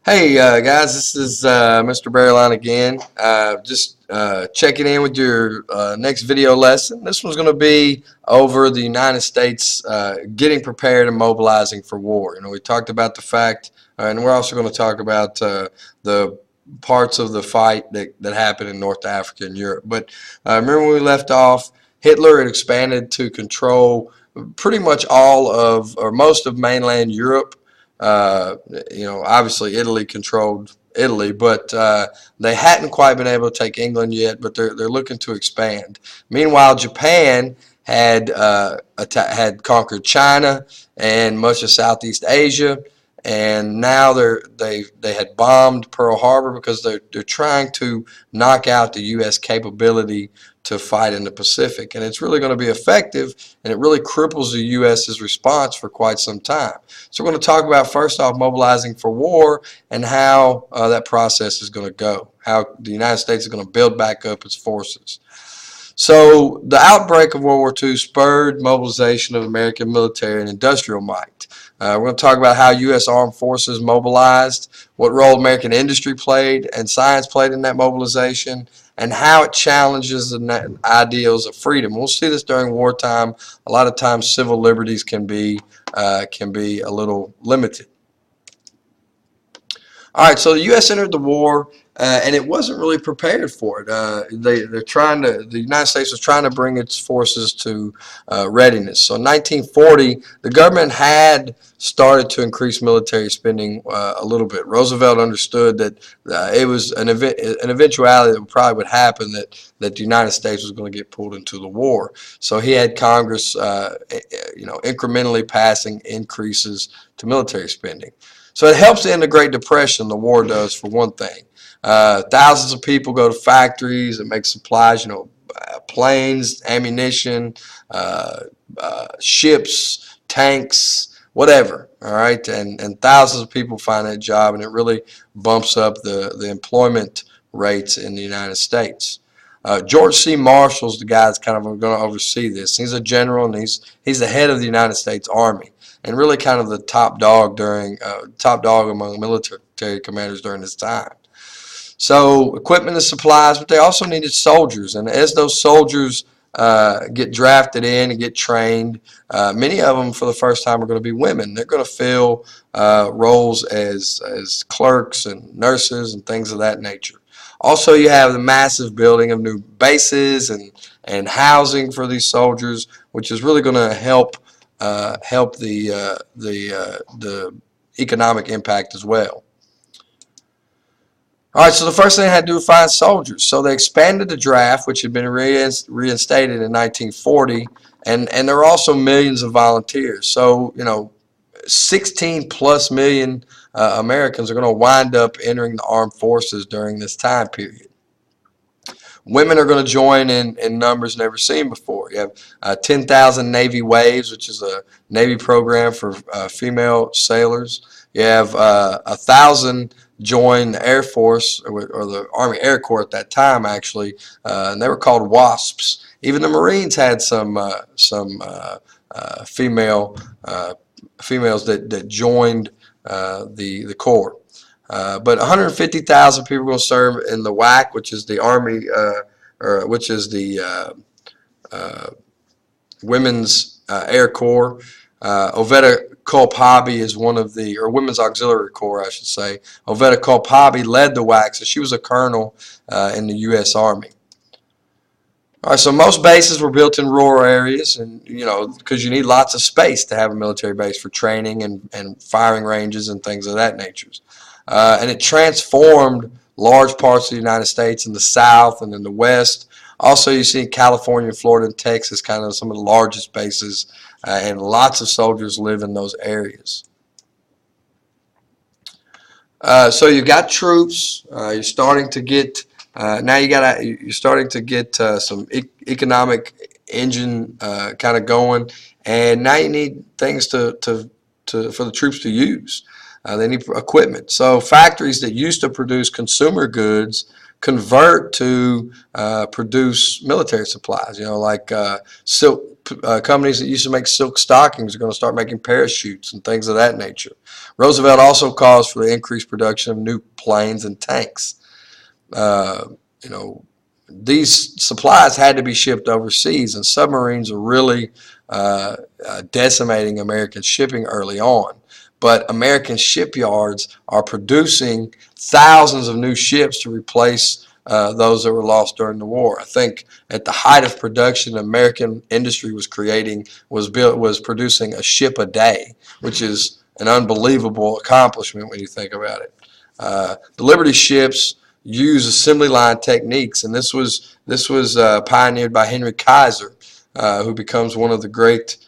Hey guys, this is Mr. Barryline again. Just checking in with your next video lesson. This one's going to be over the United States getting prepared and mobilizing for war. We talked about the fact, and we're also going to talk about the parts of the fight that happened in North Africa and Europe. But remember when we left off, Hitler had expanded to control pretty much all of, or most of mainland Europe. Obviously Italy controlled Italy, but they hadn't quite been able to take England yet, but they're looking to expand. Meanwhile, Japan had conquered China and much of Southeast Asia, and now they had bombed Pearl Harbor because they're trying to knock out the U.S. capability to fight in the Pacific, and it's really going to be effective, and it really cripples the U.S.'s response for quite some time. So we're going to talk about, first off, mobilizing for war and how that process is going to go, how the United States is going to build back up its forces. So the outbreak of World War II spurred mobilization of American military and industrial might. We're going to talk about how U.S. armed forces mobilized, what role American industry played and science played in that mobilization, and how it challenges the ideals of freedom. We'll see this during wartime. A lot of times civil liberties can be a little limited. All right, so the U.S. entered the war, and it wasn't really prepared for it. The United States was trying to bring its forces to readiness. So in 1940, the government had started to increase military spending a little bit. Roosevelt understood that it was an eventuality that probably would happen, that the United States was going to get pulled into the war. So he had Congress, incrementally passing increases to military spending. So it helps end the Great Depression, the war does, for one thing. Thousands of people go to factories that make supplies, planes, ammunition, ships, tanks, whatever, all right? And thousands of people find that job, and it really bumps up the employment rates in the United States. George C. Marshall's the guy that's kind of going to oversee this. He's a general, and he's the head of the United States Army, and really kind of the top dog among military commanders during this time. So equipment and supplies, but they also needed soldiers, and as those soldiers get drafted in and get trained, many of them for the first time are going to be women. They're going to fill roles as clerks and nurses and things of that nature. Also, you have the massive building of new bases and housing for these soldiers, which is really going to help the economic impact as well. All right, so the first thing they had to do was find soldiers. So they expanded the draft, which had been reinstated in 1940, and there were also millions of volunteers. So 16 plus million Americans are going to wind up entering the armed forces during this time period. Women are going to join in numbers never seen before. You have 10,000 Navy Waves, which is a Navy program for female sailors. You have 1,000 join the Air Force, or the Army Air Corps at that time, actually, and they were called WASPs. Even the Marines had some females that joined the Corps. But 150,000 people are going to serve in the WWII, which is the Army, which is the Women's Air Corps. Oveta Culpabi is one of the, or Women's Auxiliary Corps, I should say. Oveta Culpabi led the WWII, so she was a colonel in the U.S. Army. All right, so most bases were built in rural areas, and because you need lots of space to have a military base for training and firing ranges and things of that nature. And it transformed large parts of the United States in the South and in the West. Also, you see California, Florida, and Texas, kind of some of the largest bases, and lots of soldiers live in those areas. So you've got troops. You're starting to get you're starting to get some economic engine kind of going, and now you need things for the troops to use. They need equipment. So factories that used to produce consumer goods convert to produce military supplies. Like silk companies that used to make silk stockings are going to start making parachutes and things of that nature. Roosevelt also calls for the increased production of new planes and tanks. Uh, you know, these supplies had to be shipped overseas, and submarines are really decimating American shipping early on. But American shipyards are producing thousands of new ships to replace those that were lost during the war. I think at the height of production, American industry was producing a ship a day, which is an unbelievable accomplishment when you think about it. The Liberty ships use assembly line techniques, and this was pioneered by Henry Kaiser, who becomes one of the great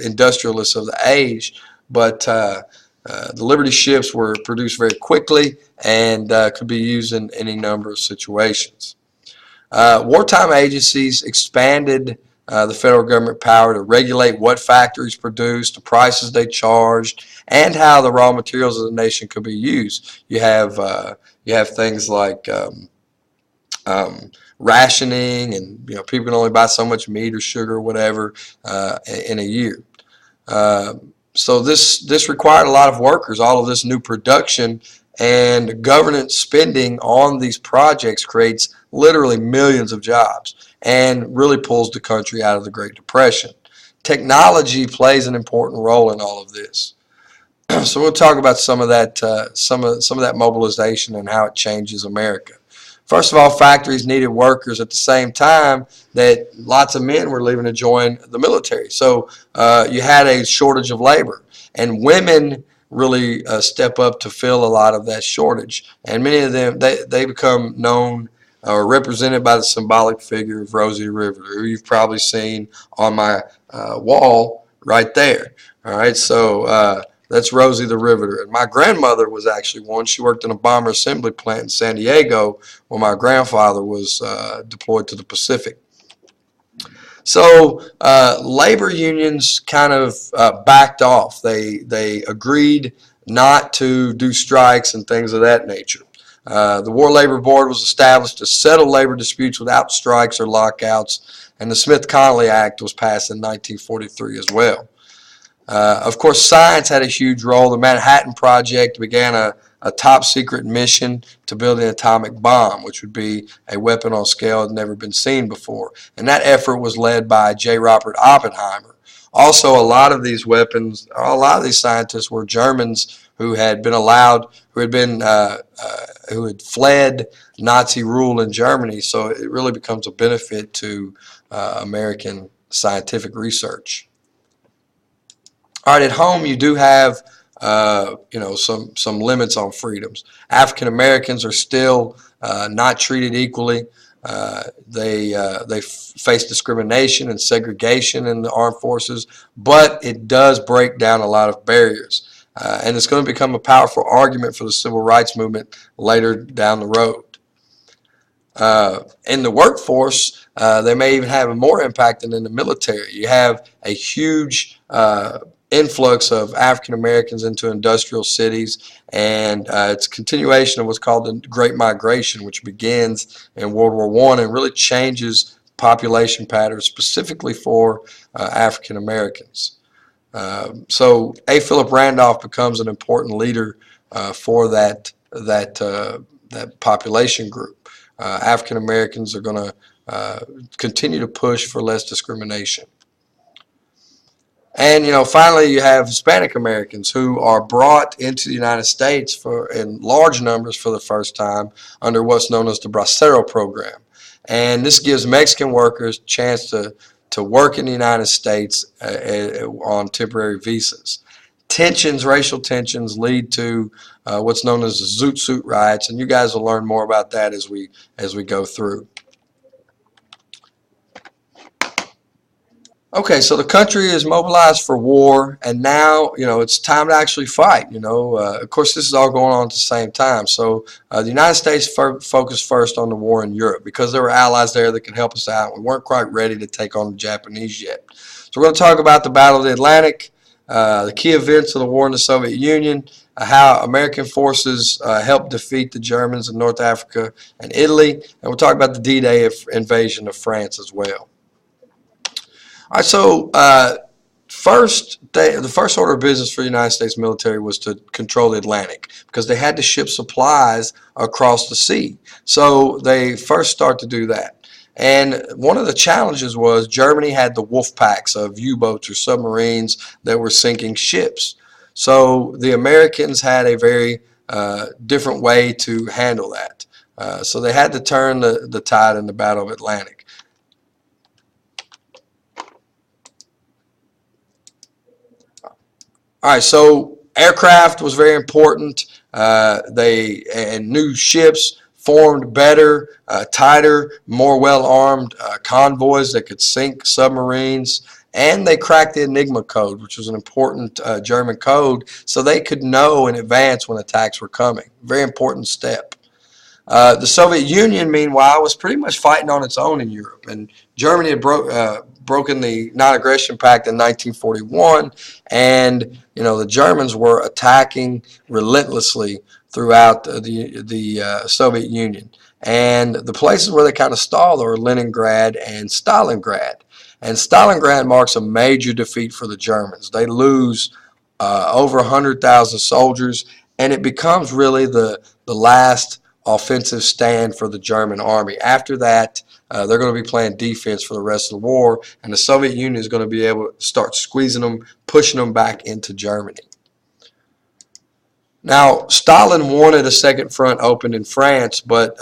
industrialists of the age. But the Liberty ships were produced very quickly and could be used in any number of situations. Wartime agencies expanded the federal government power to regulate what factories produced, the prices they charged, and how the raw materials of the nation could be used. You have things like rationing, and people can only buy so much meat or sugar or whatever in a year. So this required a lot of workers. All of this new production and government spending on these projects creates literally millions of jobs and really pulls the country out of the Great Depression. Technology plays an important role in all of this. So we'll talk about some of that mobilization and how it changes America. First of all, factories needed workers at the same time that lots of men were leaving to join the military. So you had a shortage of labor, and women really step up to fill a lot of that shortage. And many of them, they become known or represented by the symbolic figure of Rosie the Riveter, who you've probably seen on my wall right there. All right, so that's Rosie the Riveter. And my grandmother was actually one. She worked in a bomber assembly plant in San Diego when my grandfather was deployed to the Pacific. So labor unions kind of backed off. They agreed not to do strikes and things of that nature. The War Labor Board was established to settle labor disputes without strikes or lockouts, and the Smith-Connolly Act was passed in 1943 as well. Of course, science had a huge role. The Manhattan Project began a top-secret mission to build an atomic bomb, which would be a weapon on a scale that had never been seen before. And that effort was led by J. Robert Oppenheimer. Also, a lot of these scientists were Germans who had fled Nazi rule in Germany. So it really becomes a benefit to American scientific research. All right, at home you do have some limits on freedoms. African Americans are still not treated equally. They face discrimination and segregation in the armed forces, but it does break down a lot of barriers. And it's going to become a powerful argument for the civil rights movement later down the road. In the workforce, they may even have more impact than in the military. You have a huge influx of African Americans into industrial cities, and it's a continuation of what's called the Great Migration, which begins in World War I and really changes population patterns specifically for African Americans. So A. Philip Randolph becomes an important leader for that population group. African Americans are going to continue to push for less discrimination. And finally, you have Hispanic Americans who are brought into the United States in large numbers for the first time under what's known as the Bracero program. And this gives Mexican workers a chance to work in the United States on temporary visas. Racial tensions lead to what's known as the Zoot Suit riots, and you guys will learn more about that as we go through. Okay, so the country is mobilized for war, and now it's time to actually fight. Of course, this is all going on at the same time. So the United States focused first on the war in Europe because there were allies there that could help us out. We weren't quite ready to take on the Japanese yet. So we're going to talk about the Battle of the Atlantic, the key events of the war in the Soviet Union, how American forces helped defeat the Germans in North Africa and Italy, and we'll talk about the D-Day invasion of France as well. All right, so the first order of business for the United States military was to control the Atlantic because they had to ship supplies across the sea. So they first start to do that. And one of the challenges was Germany had the wolf packs of U-boats or submarines that were sinking ships. So the Americans had a very different way to handle that. So they had to turn the tide in the Battle of Atlantic. All right, so aircraft was very important. And new ships formed better, tighter, more well-armed convoys that could sink submarines. And they cracked the Enigma code, which was an important German code, so they could know in advance when attacks were coming. Very important step. The Soviet Union, meanwhile, was pretty much fighting on its own in Europe, and Germany had broken the Non-Aggression Pact in 1941, and the Germans were attacking relentlessly throughout the Soviet Union. And the places where they kind of stalled were Leningrad and Stalingrad. And Stalingrad marks a major defeat for the Germans. They lose over 100,000 soldiers, and it becomes really the last offensive stand for the German army. After that, they're going to be playing defense for the rest of the war, and the Soviet Union is going to be able to start squeezing them, pushing them back into Germany. Now, Stalin wanted a second front opened in France, but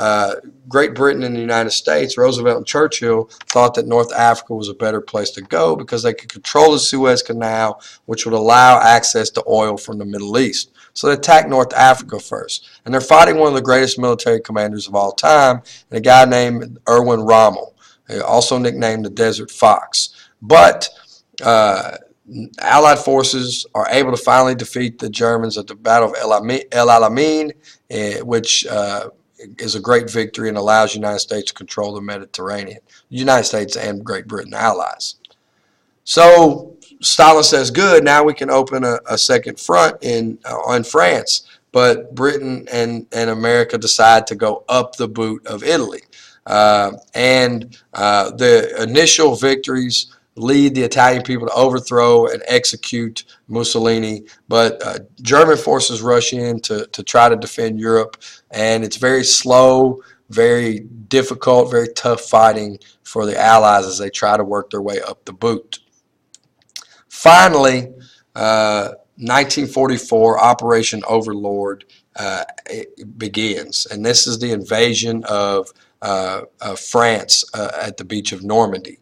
Great Britain and the United States, Roosevelt and Churchill, thought that North Africa was a better place to go because they could control the Suez Canal, which would allow access to oil from the Middle East. So they attacked North Africa first. And they're fighting one of the greatest military commanders of all time, a guy named Erwin Rommel, also nicknamed the Desert Fox. But Allied forces are able to finally defeat the Germans at the Battle of El Alamein, which is a great victory and allows the United States to control the Mediterranean. The United States and Great Britain allies. So Stalin says, good, now we can open a second front in France. But Britain and America decide to go up the boot of Italy. The initial victories lead the Italian people to overthrow and execute Mussolini, but German forces rush in to try to defend Europe, and it's very slow, very difficult, very tough fighting for the Allies as they try to work their way up the boot. Finally, 1944, Operation Overlord begins, and this is the invasion of France at the beach of Normandy.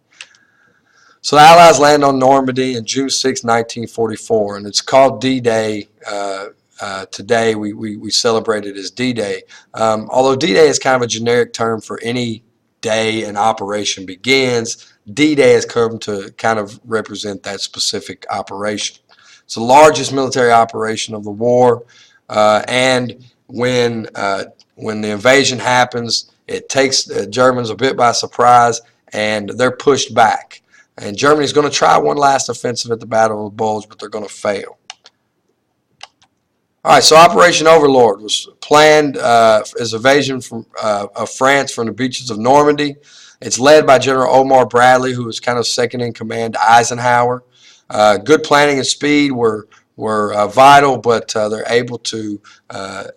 So the Allies land on Normandy on June 6, 1944, and it's called D-Day. Today we celebrate it as D-Day. Although D-Day is kind of a generic term for any day an operation begins, D-Day has come to kind of represent that specific operation. It's the largest military operation of the war, and when the invasion happens, it takes the Germans a bit by surprise, and they're pushed back. And Germany's going to try one last offensive at the Battle of the Bulge, but they're going to fail. All right, so Operation Overlord was planned as invasion of France from the beaches of Normandy. It's led by General Omar Bradley, who was kind of second in command to Eisenhower. Good planning and speed were vital, but they're able to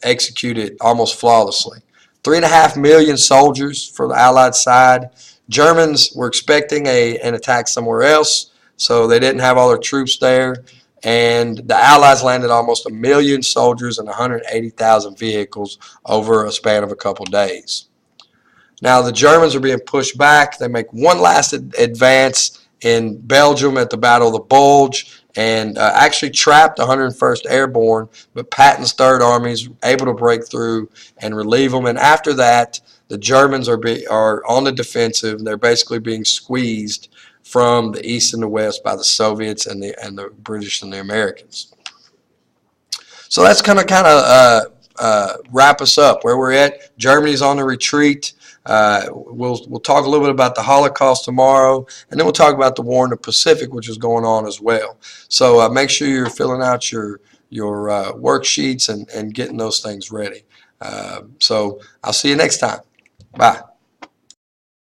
execute it almost flawlessly. 3.5 million soldiers for the Allied side. Germans were expecting an attack somewhere else, so they didn't have all their troops there. And the Allies landed almost 1 million soldiers and 180,000 vehicles over a span of a couple days. Now the Germans are being pushed back. They make one last advance in Belgium at the Battle of the Bulge and actually trapped 101st Airborne, but Patton's Third Army is able to break through and relieve them. And after that, the Germans are on the defensive. They're basically being squeezed from the east and the west by the Soviets and the British and the Americans. So that's kind of wrap us up where we're at. Germany's on the retreat. We'll talk a little bit about the Holocaust tomorrow, and then we'll talk about the war in the Pacific, which is going on as well. So make sure you're filling out your worksheets and getting those things ready. So I'll see you next time. Bye.